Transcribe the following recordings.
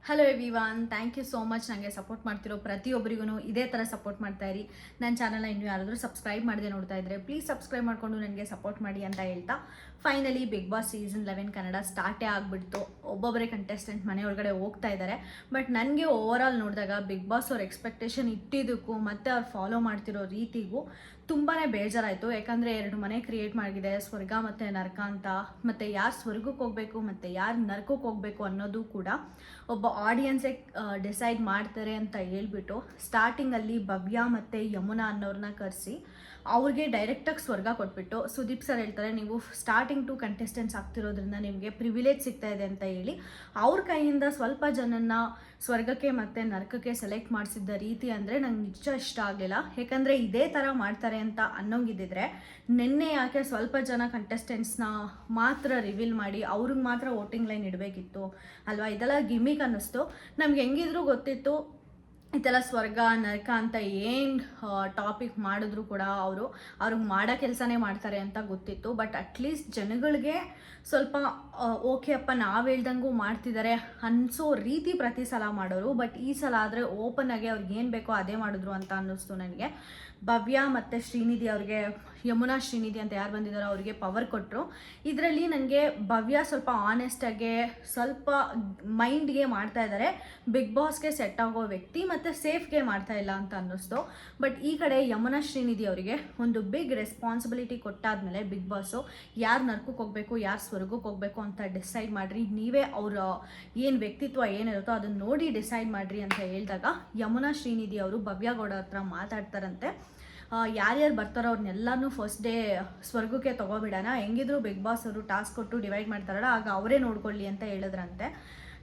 Hello everyone, thank you so much ನನಗೆ support ಮಾಡ್ತಿರೋ ಪ್ರತಿಯೊಬ್ಬರಿಗೂ ಇದೇ ಥರ ಸಪೋರ್ಟ್ ಮಾಡ್ತಾ ಇರಿ. ನನ್ನ ಚಾನಲ್ನ ಇನ್ನೂ ಯಾರಾದರೂ ಸಬ್ಸ್ಕ್ರೈಬ್ ಮಾಡದೆ ನೋಡ್ತಾ ಇದ್ದರೆ ಪ್ಲೀಸ್ ಸಬ್ಸ್ಕ್ರೈಬ್ ಮಾಡಿಕೊಂಡು ನನಗೆ ಸಪೋರ್ಟ್ ಮಾಡಿ ಅಂತ ಹೇಳ್ತಾ, finally big boss season 11 Kannada ಸ್ಟಾರ್ಟೇ ಆಗಿಬಿಡ್ತು. ಒಬ್ಬೊಬ್ಬರೇ ಕಂಟೆಸ್ಟೆಂಟ್ ಮನೆಯೊಳಗಡೆ ಹೋಗ್ತಾ ಇದ್ದಾರೆ. ಬಟ್ ನನಗೆ ಓವರ್ ಆಲ್ ನೋಡಿದಾಗ ಬಿಗ್ ಬಾಸ್ ಅವ್ರ ಎಕ್ಸ್ಪೆಕ್ಟೇಷನ್ ಇಟ್ಟಿದ್ದಕ್ಕೂ ಮತ್ತು ಅವ್ರು ಫಾಲೋ ಮಾಡ್ತಿರೋ ರೀತಿಗೂ ತುಂಬಾ ಬೇಜಾರಾಯಿತು. ಯಾಕಂದರೆ 2 ಮನೆ ಕ್ರಿಯೇಟ್ ಮಾಡಿದೆ, ಸ್ವರ್ಗ ಮತ್ತು ನರಕ ಅಂತ. ಮತ್ತು ಯಾರು ಸ್ವರ್ಗಕ್ಕೆ ಹೋಗಬೇಕು ಮತ್ತು ಯಾರು ನರಕಕ್ಕೆ ಹೋಗಬೇಕು ಅನ್ನೋದು ಕೂಡ ಒಬ್ಬ ಆಡಿಯನ್ಸೇ ಡಿಸೈಡ್ ಮಾಡ್ತಾರೆ ಅಂತ ಹೇಳ್ಬಿಟ್ಟು ಸ್ಟಾರ್ಟಿಂಗಲ್ಲಿ ಭವ್ಯ ಮತ್ತು ಯಮುನಾ ಅನ್ನೋರನ್ನ ಕರೆಸಿ ಅವ್ರಿಗೆ ಡೈರೆಕ್ಟಾಗಿ ಸ್ವರ್ಗ ಕೊಟ್ಬಿಟ್ಟು, ಸುದೀಪ್ ಸರ್ ಹೇಳ್ತಾರೆ ನೀವು ಸ್ಟಾರ್ಟಿಂಗ್ ಟು ಕಂಟೆಸ್ಟೆಂಟ್ಸ್ ಆಗ್ತಿರೋದ್ರಿಂದ ನಿಮಗೆ ಪ್ರಿವಿಲೇಜ್ ಸಿಗ್ತಾ ಇದೆ ಅಂತ ಹೇಳಿ ಅವ್ರ ಕೈಯಿಂದ ಸ್ವಲ್ಪ ಜನನ್ನ ಸ್ವರ್ಗಕ್ಕೆ ಮತ್ತು ನರಕಕ್ಕೆ ಸೆಲೆಕ್ಟ್ ಮಾಡಿಸಿದ್ದ ರೀತಿ ಅಂದರೆ ನಂಗೆ ನಿಜ ಇಷ್ಟ ಆಗಲಿಲ್ಲ. ಯಾಕಂದರೆ ಇದೇ ಥರ ಮಾಡ್ತಾರೆ ಅಂತ ಅನ್ನೋಂಗಿದ್ದಿದ್ರೆ ನಿನ್ನೆ ಯಾಕೆ ಸ್ವಲ್ಪ ಜನ ಕಂಟೆಸ್ಟೆಂಟ್ಸ್ನ ಮಾತ್ರ ರಿವೀಲ್ ಮಾಡಿ ಅವ್ರಿಗೆ ಮಾತ್ರ ವೋಟಿಂಗ್ ಲೈನ್ ಇಡಬೇಕಿತ್ತು ಅಲ್ವಾ? ಇದೆಲ್ಲ ಗಿಮಿಕ್ ಅನ್ನಿಸ್ತು. ನಮ್ಗೆ ಹೆಂಗಿದ್ರು ಗೊತ್ತಿತ್ತು ಇದೆಲ್ಲ ಸ್ವರ್ಗ ನರಕ ಅಂತ ಏನು ಟಾಪಿಕ್ ಮಾಡಿದ್ರು ಕೂಡ ಅವ್ರಿಗೆ ಮಾಡೋ ಕೆಲಸನೇ ಮಾಡ್ತಾರೆ ಅಂತ ಗೊತ್ತಿತ್ತು. ಬಟ್ ಅಟ್ಲೀಸ್ಟ್ ಜನಗಳಿಗೆ ಸ್ವಲ್ಪ ಓಕೆ ಅಪ್ಪ ನಾವು ಹೇಳ್ದಂಗೂ ಮಾಡ್ತಿದ್ದಾರೆ ಅನಿಸೋ ರೀತಿ ಪ್ರತಿ ಸಲ ಮಾಡೋರು. ಬಟ್ ಈ ಸಲ ಆದರೆ ಓಪನ್ ಆಗಿ ಅವ್ರಿಗೆ ಏನು ಬೇಕೋ ಅದೇ ಮಾಡಿದ್ರು ಅಂತ ಅನ್ನಿಸ್ತು ನನಗೆ. ಭವ್ಯ ಮತ್ತು ಶ್ರೀನಿಧಿ ಅವ್ರಿಗೆ, ಯಮುನಾ ಶ್ರೀನಿಧಿ ಅಂತ ಯಾರು ಬಂದಿದ್ದಾರೋ ಅವರಿಗೆ ಪವರ್ ಕೊಟ್ಟರು. ಇದರಲ್ಲಿ ನನಗೆ ಭವ್ಯ ಸ್ವಲ್ಪ ಆನೆಸ್ಟಾಗೆ ಸ್ವಲ್ಪ ಮೈಂಡ್ಗೆ ಮಾಡ್ತಾ ಇದ್ದಾರೆ, ಬಿಗ್ ಬಾಸ್ಗೆ ಸೆಟ್ ಆಗೋ ವ್ಯಕ್ತಿ ಮತ್ತು ಸೇಫ್ಗೆ ಮಾಡ್ತಾ ಇಲ್ಲ ಅಂತ ಅನ್ನಿಸ್ತು. ಬಟ್ ಈ ಕಡೆ ಯಮುನಾ ಶ್ರೀನಿಧಿ ಅವರಿಗೆ ಒಂದು ಬಿಗ್ ರೆಸ್ಪಾನ್ಸಿಬಿಲಿಟಿ ಕೊಟ್ಟಾದ್ಮೇಲೆ ಬಿಗ್ ಬಾಸು ಯಾರು ನರ್ಕಕ್ಕೆ ಹೋಗಬೇಕು ಯಾರು ಸ್ವರ್ಗಕ್ಕೆ ಹೋಗಬೇಕು ಅಂತ ಡಿಸೈಡ್ ಮಾಡಿರಿ, ನೀವೇ ಅವರ ಏನು ವ್ಯಕ್ತಿತ್ವ ಏನಿರುತ್ತೋ ಅದನ್ನು ನೋಡಿ ಡಿಸೈಡ್ ಮಾಡಿರಿ ಅಂತ ಹೇಳಿದಾಗ ಯಮುನಾ ಶ್ರೀನಿಧಿ ಅವರು ಭವ್ಯ ಗೌಡ ಹತ್ರ ಮಾತಾಡ್ತಾರಂತೆ. ಯಾರ್ಯಾರು ಬರ್ತಾರೋ ಅವ್ರನ್ನೆಲ್ಲನೂ ಫಸ್ಟ್ ಡೇ ಸ್ವರ್ಗಕ್ಕೆ ತೊಗೊಬಿಡೋಣ, ಹೆಂಗಿದ್ರು ಬಿಗ್ ಬಾಸ್ ಅವರು ಟಾಸ್ಕ್ ಕೊಟ್ಟು ಡಿವೈಡ್ ಮಾಡ್ತಾರಲ್ಲ ಆಗ ಅವರೇ ನೋಡ್ಕೊಳ್ಳಿ ಅಂತ ಹೇಳಿದ್ರಂತೆ.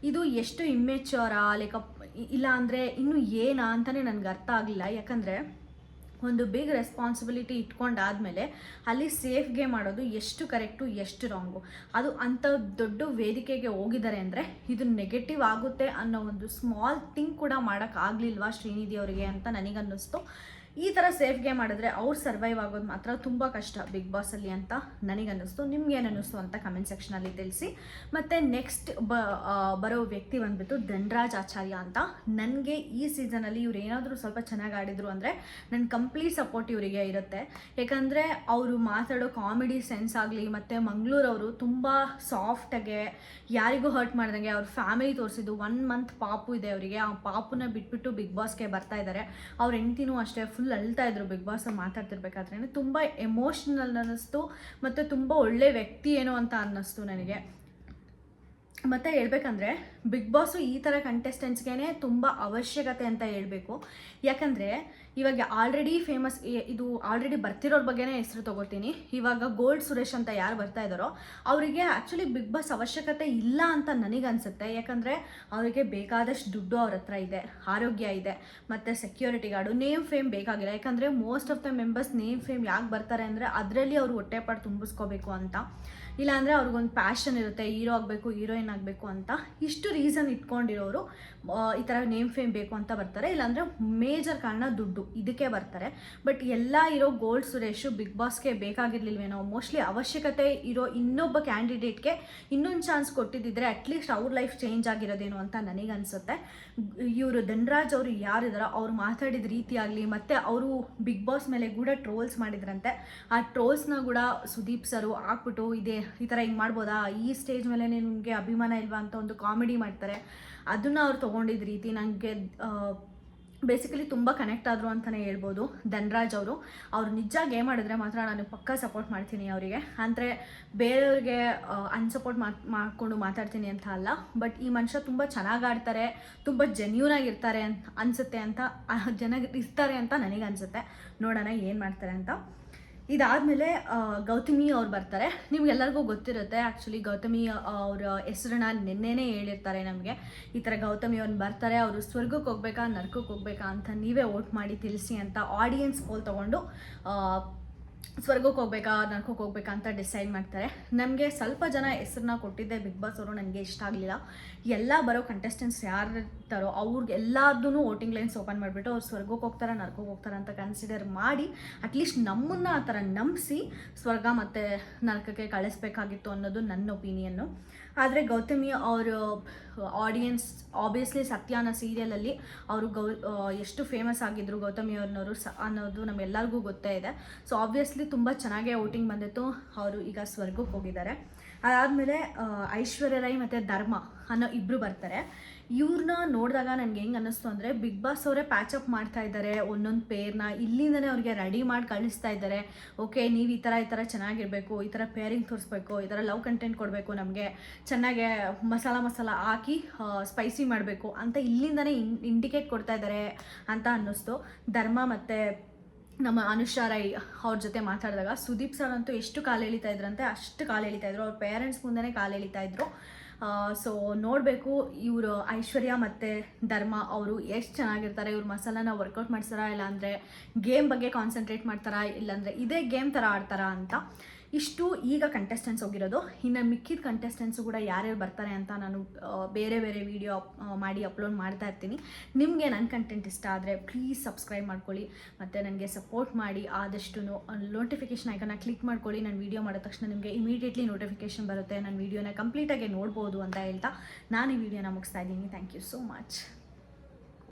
ಇದು ಎಷ್ಟು ಇಮ್ಮೆಚ್ಯೂರಾ ಇಲ್ಲ ಅಂದರೆ ಇನ್ನು ಏನಾ ಅಂತಲೇ ನನಗೆ ಅರ್ಥ ಆಗಲಿಲ್ಲ. ಯಾಕಂದರೆ ಒಂದು ಬಿಗ್ ರೆಸ್ಪಾನ್ಸಿಬಿಲಿಟಿ ಇಟ್ಕೊಂಡಾದಮೇಲೆ ಅಲ್ಲಿ ಸೇಫ್ಗೆ ಮಾಡೋದು ಎಷ್ಟು ಕರೆಕ್ಟು ಎಷ್ಟು ರಾಂಗು, ಅದು ಅಂಥ ದೊಡ್ಡ ವೇದಿಕೆಗೆ ಹೋಗಿದ್ದಾರೆ ಅಂದರೆ ಇದು ನೆಗೆಟಿವ್ ಆಗುತ್ತೆ ಅನ್ನೋ ಒಂದು ಸ್ಮಾಲ್ ಥಿಂಗ್ ಕೂಡ ಮಾಡೋಕ್ಕಾಗಲಿಲ್ವಾ ಶ್ರೀನಿಧಿ ಅವರಿಗೆ ಅಂತ ನನಗನ್ನಿಸ್ತು. ಈ ಥರ ಸೇಫ್ಗೆ ಮಾಡಿದ್ರೆ ಅವ್ರು ಸರ್ವೈವ್ ಆಗೋದು ಮಾತ್ರ ತುಂಬ ಕಷ್ಟ ಬಿಗ್ ಬಾಸಲ್ಲಿ ಅಂತ ನನಗನ್ನಿಸ್ತು. ನಿಮ್ಗೇನು ಅನ್ನಿಸ್ತು ಅಂತ ಕಮೆಂಟ್ ಸೆಕ್ಷನಲ್ಲಿ ತಿಳಿಸಿ. ಮತ್ತು ನೆಕ್ಸ್ಟ್ ಬರೋ ವ್ಯಕ್ತಿ ಬಂದುಬಿಟ್ಟು ಧನ್ರಾಜ್ ಆಚಾರ್ಯ ಅಂತ. ನನಗೆ ಈ ಸೀಸನಲ್ಲಿ ಇವ್ರು ಏನಾದರೂ ಸ್ವಲ್ಪ ಚೆನ್ನಾಗಿ ಆಡಿದರು ಅಂದರೆ ನನ್ನ ಕಂಪ್ಲೀಟ್ ಸಪೋರ್ಟ್ ಇವರಿಗೆ ಇರುತ್ತೆ. ಯಾಕಂದರೆ ಅವರು ಮಾತಾಡೋ ಕಾಮಿಡಿ ಸೆನ್ಸ್ ಆಗಲಿ, ಮತ್ತು ಮಂಗಳೂರವರು ತುಂಬ ಸಾಫ್ಟಾಗೆ ಯಾರಿಗೂ ಹರ್ಟ್ ಮಾಡ್ದಂಗೆ ಅವ್ರ ಫ್ಯಾಮಿಲಿ ತೋರಿಸಿದ್ದು. 1 ಮಂತ್ ಪಾಪು ಇದೆ ಅವರಿಗೆ, ಆ ಪಾಪುನ ಬಿಟ್ಬಿಟ್ಟು ಬಿಗ್ ಬಾಸ್ಗೆ ಬರ್ತಾ ಇದ್ದಾರೆ. ಅವ್ರ ಹೆಂಡ್ತಿನೂ ಅಷ್ಟೇ ಫುಲ್ ಅಳ್ತಾ ಇದ್ರು ಬಿಗ್ ಬಾಸ್ ಮಾತಾಡ್ತಿರ್ಬೇಕಾದ್ರೆ. ತುಂಬ ಎಮೋಷ್ನಲ್ ಅನ್ನಿಸ್ತು ಮತ್ತು ತುಂಬ ಒಳ್ಳೆ ವ್ಯಕ್ತಿ ಏನೋ ಅಂತ ಅನ್ನಿಸ್ತು ನನಗೆ. ಮತ್ತು ಹೇಳ್ಬೇಕಂದ್ರೆ ಬಿಗ್ ಬಾಸು ಈ ಥರ ಕಂಟೆಸ್ಟೆಂಟ್ಸ್ಗೆ ತುಂಬ ಅವಶ್ಯಕತೆ ಅಂತ ಹೇಳಬೇಕು. ಯಾಕಂದರೆ ಇವಾಗ ಆಲ್ರೆಡಿ ಫೇಮಸ್, ಇದು ಆಲ್ರೆಡಿ ಬರ್ತಿರೋರ ಬಗ್ಗೆನೇ ಹೆಸರು ತೊಗೋತೀನಿ. ಇವಾಗ ಗೋಲ್ಡ್ ಸುರೇಶ್ ಅಂತ ಯಾರು ಬರ್ತಾ ಇದ್ದಾರೋ ಅವರಿಗೆ ಆ್ಯಕ್ಚುಲಿ ಬಿಗ್ ಬಾಸ್ ಅವಶ್ಯಕತೆ ಇಲ್ಲ ಅಂತ ನನಗನ್ಸುತ್ತೆ. ಯಾಕಂದರೆ ಅವರಿಗೆ ಬೇಕಾದಷ್ಟು ದುಡ್ಡು ಅವ್ರ ಹತ್ರ ಇದೆ, ಆರೋಗ್ಯ ಇದೆ, ಮತ್ತು ಸೆಕ್ಯೂರಿಟಿ ಗಾರ್ಡು, ನೇಮ್ ಫೇಮ್ ಬೇಕಾಗಿಲ್ಲ. ಯಾಕಂದರೆ most of the members name fame ಯಾಕೆ ಬರ್ತಾರೆ ಅಂದರೆ ಅದರಲ್ಲಿ ಅವರು ಹೊಟ್ಟೆಪಾಡು ತುಂಬಿಸ್ಕೋಬೇಕು ಅಂತ, ಇಲ್ಲಾಂದರೆ ಅವ್ರಿಗೊಂದು ಪ್ಯಾಷನ್ ಇರುತ್ತೆ, ಹೀರೋ ಆಗಬೇಕು ಹೀರೋಯಿನ್ ಆಗಬೇಕು ಅಂತ. ಇಷ್ಟು ರೀಸನ್ ಇಟ್ಕೊಂಡಿರೋರು ಈ ಥರ ನೇಮ್ ಫೇಮ್ ಬೇಕು ಅಂತ ಬರ್ತಾರೆ, ಇಲ್ಲಾಂದರೆ ಮೇಜರ್ ಕಾರಣ ದುಡ್ಡು, ಇದಕ್ಕೆ ಬರ್ತಾರೆ. ಬಟ್ ಎಲ್ಲ ಇರೋ ಗೋಲ್ಡ್ ಸುರೇಶು ಬಿಗ್ ಬಾಸ್ಗೆ ಬೇಕಾಗಿರ್ಲಿಲ್ವೇನೋ. ಮೋಸ್ಟ್ಲಿ ಅವಶ್ಯಕತೆ ಇರೋ ಇನ್ನೊಬ್ಬ ಕ್ಯಾಂಡಿಡೇಟ್ಗೆ ಇನ್ನೊಂದು ಚಾನ್ಸ್ ಕೊಟ್ಟಿದ್ದಿದ್ರೆ ಅಟ್ಲೀಸ್ಟ್ ಅವ್ರ ಲೈಫ್ ಚೇಂಜ್ ಆಗಿರೋದೇನು ಅಂತ ನನಗನ್ಸುತ್ತೆ. ಇವರು ಧನ್ರಾಜ್ ಅವರು ಯಾರಿದಾರೋ ಅವ್ರು ಮಾತಾಡಿದ ರೀತಿ ಆಗಲಿ, ಮತ್ತು ಅವರು ಬಿಗ್ ಬಾಸ್ ಮೇಲೆ ಕೂಡ ಟ್ರೋಲ್ಸ್ ಮಾಡಿದ್ರಂತೆ. ಆ ಟ್ರೋಲ್ಸ್ನ ಕೂಡ ಸುದೀಪ್ ಸರು ಹಾಕ್ಬಿಟ್ಟು ಈ ಥರ ಹಿಂಗೆ ಮಾಡ್ಬೋದಾ, ಈ ಸ್ಟೇಜ್ ಮೇಲೆ ನಿಮಗೆ ಅಭಿಮಾನ ಇಲ್ವಾ ಅಂತ ಒಂದು ಕಾಮಿಡಿ ಮಾಡ್ತಾರೆ. ಅದನ್ನು ಅವ್ರು ತೊಗೊಂಡಿದ್ದ ರೀತಿ ನನಗೆ ಬೇಸಿಕಲಿ ತುಂಬ ಕನೆಕ್ಟ್ ಆದರು ಅಂತಲೇ ಹೇಳ್ಬೋದು. ಧನ್ರಾಜ್ ಅವರು ನಿಜ ಗೇಮ್ ಮಾಡಿದ್ರೆ ಮಾತ್ರ ನಾನು ಪಕ್ಕಾ ಸಪೋರ್ಟ್ ಮಾಡ್ತೀನಿ ಅವರಿಗೆ. ಅಂದರೆ ಬೇರೆಯವ್ರಿಗೆ ಅನ್ಸಪೋರ್ಟ್ ಮಾಡಿಕೊಂಡು ಮಾತಾಡ್ತೀನಿ ಅಂತ ಅಲ್ಲ, ಬಟ್ ಈ ಮನುಷ್ಯ ತುಂಬ ಚೆನ್ನಾಗಿ ಆಡ್ತಾರೆ, ತುಂಬ ಜೆನ್ಯೂನ್ ಆಗಿರ್ತಾರೆ ಅಂತ ಅನಿಸುತ್ತೆ, ಅಂತ ಜನ ಇರ್ತಾರೆ ಅಂತ ನನಗೆ ಅನಿಸುತ್ತೆ. ನೋಡೋಣ ಏನು ಮಾಡ್ತಾರೆ ಅಂತ. ಇದಾದಮೇಲೆ ಗೌತಮಿ ಅವ್ರು ಬರ್ತಾರೆ. ನಿಮ್ಗೆಲ್ಲರಿಗೂ ಗೊತ್ತಿರುತ್ತೆ ಆ್ಯಕ್ಚುಲಿ ಗೌತಮಿ ಅವರ ಹೆಸರನ್ನ ನಿನ್ನೆನೇ ಹೇಳಿರ್ತಾರೆ ನಮಗೆ. ಈ ಥರ ಗೌತಮಿ ಅವ್ರನ್ನ ಬರ್ತಾರೆ, ಅವರು ಸ್ವರ್ಗಕ್ಕೆ ಹೋಗ್ಬೇಕಾ ನರಕಕ್ಕೆ ಹೋಗ್ಬೇಕಾ ಅಂತ ನೀವೇ ವೋಟ್ ಮಾಡಿ ತಿಳಿಸಿ ಅಂತ ಆಡಿಯನ್ಸ್ ಪೋಲ್ ತೊಗೊಂಡು ಸ್ವರ್ಗಕ್ಕೆ ಹೋಗ್ಬೇಕಾ ನರಕಕ್ಕೆ ಹೋಗ್ಬೇಕಾ ಅಂತ ಡಿಸೈಡ್ ಮಾಡ್ತಾರೆ. ನಮಗೆ ಸ್ವಲ್ಪ ಜನ ಹೆಸರನ್ನ ಕೊಟ್ಟಿದ್ದೆ ಬಿಗ್ ಬಾಸ್ ಅವರು, ನನಗೆ ಇಷ್ಟ ಆಗಲಿಲ್ಲ. ಎಲ್ಲ ಬರೋ ಕಂಟೆಸ್ಟೆಂಟ್ಸ್ ಯಾರು ಇರ್ತಾರೋ ಅವ್ರಿಗೆಲ್ಲದೂ ವೋಟಿಂಗ್ ಲೈನ್ಸ್ ಓಪನ್ ಮಾಡಿಬಿಟ್ಟು ಅವ್ರು ಸ್ವರ್ಗಕ್ಕೆ ಹೋಗ್ತಾರೆ ನರಕಕ್ಕೆ ಹೋಗ್ತಾರೆ ಅಂತ ಕನ್ಸಿಡರ್ ಮಾಡಿ ಅಟ್ಲೀಸ್ಟ್ ನಮ್ಮನ್ನು ಆ ಥರ ನಂಬಿಸಿ ಸ್ವರ್ಗ ಮತ್ತು ನರಕಕ್ಕೆ ಕಳಿಸ್ಬೇಕಾಗಿತ್ತು ಅನ್ನೋದು ನನ್ನ ಒಪಿನಿಯನ್ನು. ಆದರೆ ಗೌತಮಿ ಅವರು ಆಡಿಯನ್ಸ್ ಆಬ್ವಿಯಸ್ಲಿ ಸತ್ಯಾನ ಸೀರಿಯಲಲ್ಲಿ ಅವರು ಎಷ್ಟು ಫೇಮಸ್ ಆಗಿದ್ರು ಗೌತಮಿ ಅವ್ರನ್ನವರು ಅನ್ನೋದು ನಮ್ಮೆಲ್ಲರಿಗೂ ಗೊತ್ತೇ ಇದೆ. ಸೊ ಆಬ್ವಿಯಸ್ಲಿ ತುಂಬ ಚೆನ್ನಾಗೇ ಔಟಿಂಗ್ ಬಂದಿತ್ತು. ಅವರು ಈಗ ಸ್ವರ್ಗಕ್ಕೆ ಹೋಗಿದ್ದಾರೆ. ಅದಾದಮೇಲೆ ಐಶ್ವರ್ಯ ರೈ ಮತ್ತು ಧರ್ಮ ಅನ್ನೋ ಇಬ್ಬರು ಬರ್ತಾರೆ. ಇವ್ರನ್ನ ನೋಡಿದಾಗ ನನಗೆ ಹೆಂಗೆ ಅನ್ನಿಸ್ತು ಅಂದರೆ ಬಿಗ್ ಬಾಸ್ ಅವರೇ ಪ್ಯಾಚಪ್ ಮಾಡ್ತಾ ಇದ್ದಾರೆ ಒಂದೊಂದು ಪೇರ್ನ. ಇಲ್ಲಿಂದನೇ ಅವ್ರಿಗೆ ರೆಡಿ ಮಾಡಿ ಕಳಿಸ್ತಾ ಇದ್ದಾರೆ. ಓಕೆ, ನೀವು ಈ ಥರ ಚೆನ್ನಾಗಿರಬೇಕು, ಈ ಥರ ಪೇರಿಂಗ್ ತೋರಿಸ್ಬೇಕು, ಈ ಥರ ಲವ್ ಕಂಟೆಂಟ್ ಕೊಡಬೇಕು, ನಮಗೆ ಚೆನ್ನಾಗೆ ಮಸಾಲ ಹಾಕಿ ಸ್ಪೈಸಿ ಮಾಡಬೇಕು ಅಂತ ಇಲ್ಲಿಂದನೇ ಇಂಡಿಕೇಟ್ ಕೊಡ್ತಾ ಇದ್ದಾರೆ ಅಂತ ಅನ್ನಿಸ್ತು. ಧರ್ಮ ಮತ್ತು ನಮ್ಮ ಅನುಷಾ ರೈ ಅವ್ರ ಜೊತೆ ಮಾತಾಡಿದಾಗ ಸುದೀಪ್ ಸರ್ ಅಂತೂ ಎಷ್ಟು ಕಾಲು ಎಳಿತಾ ಇದ್ರಂತೆ ಅಷ್ಟು ಕಾಲು ಎಳಿತಾ ಇದ್ರು. ಅವ್ರ ಪೇರೆಂಟ್ಸ್ ಮುಂದೆನೇ ಕಾಲು ಎಳಿತಾ ಇದ್ರು. ಸೊ ನೋಡಬೇಕು ಇವರು ಐಶ್ವರ್ಯ ಮತ್ತು ಧರ್ಮ ಅವರು ಎಷ್ಟು ಚೆನ್ನಾಗಿರ್ತಾರೆ. ಇವ್ರು ಮಸಾಲಾನ ವರ್ಕೌಟ್ ಮಾಡ್ತಾರಾ, ಇಲ್ಲಾಂದರೆ ಗೇಮ್ ಬಗ್ಗೆ ಕಾನ್ಸಂಟ್ರೇಟ್ ಮಾಡ್ತಾರಾ, ಇಲ್ಲಾಂದರೆ ಇದೇ ಗೇಮ್ ಥರ ಆಡ್ತಾರಾ ಅಂತ. ಇಷ್ಟು ಈಗ ಕಂಟೆಸ್ಟೆಂಟ್ಸ್ ಹೋಗಿರೋದು. ಇನ್ನು ಮಿಕ್ಕಿದ ಕಂಟೆಸ್ಟೆಂಟ್ಸು ಕೂಡ ಯಾರ್ಯಾರು ಬರ್ತಾರೆ ಅಂತ ನಾನು ಬೇರೆ ವಿಡಿಯೋ ಮಾಡಿ ಅಪ್ಲೋಡ್ ಮಾಡ್ತಾ ಇರ್ತೀನಿ. ನಿಮಗೆ ನನ್ನ ಕಂಟೆಂಟ್ ಇಷ್ಟ ಆದರೆ ಪ್ಲೀಸ್ ಸಬ್ಸ್ಕ್ರೈಬ್ ಮಾಡ್ಕೊಳ್ಳಿ ಮತ್ತು ನನಗೆ ಸಪೋರ್ಟ್ ಮಾಡಿ. ಆದಷ್ಟು ನೋಟಿಫಿಕೇಷನ್ ಐಕನ್ನ ಕ್ಲಿಕ್ ಮಾಡ್ಕೊಳ್ಳಿ. ನಾನು ವೀಡಿಯೋ ಮಾಡಿದ ತಕ್ಷಣ ನಿಮಗೆ ಇಮಿಡಿಯೇಟ್ಲಿ ನೋಟಿಫಿಕೇಷನ್ ಬರುತ್ತೆ. ನನ್ನ ವೀಡಿಯೋನ ಕಂಪ್ಲೀಟಾಗಿ ನೋಡ್ಬೋದು ಅಂತ ಹೇಳ್ತಾ ನಾನು ಈ ವಿಡಿಯೋನ ಮುಗಿಸ್ತಾ ಇದ್ದೀನಿ. Thank you so much.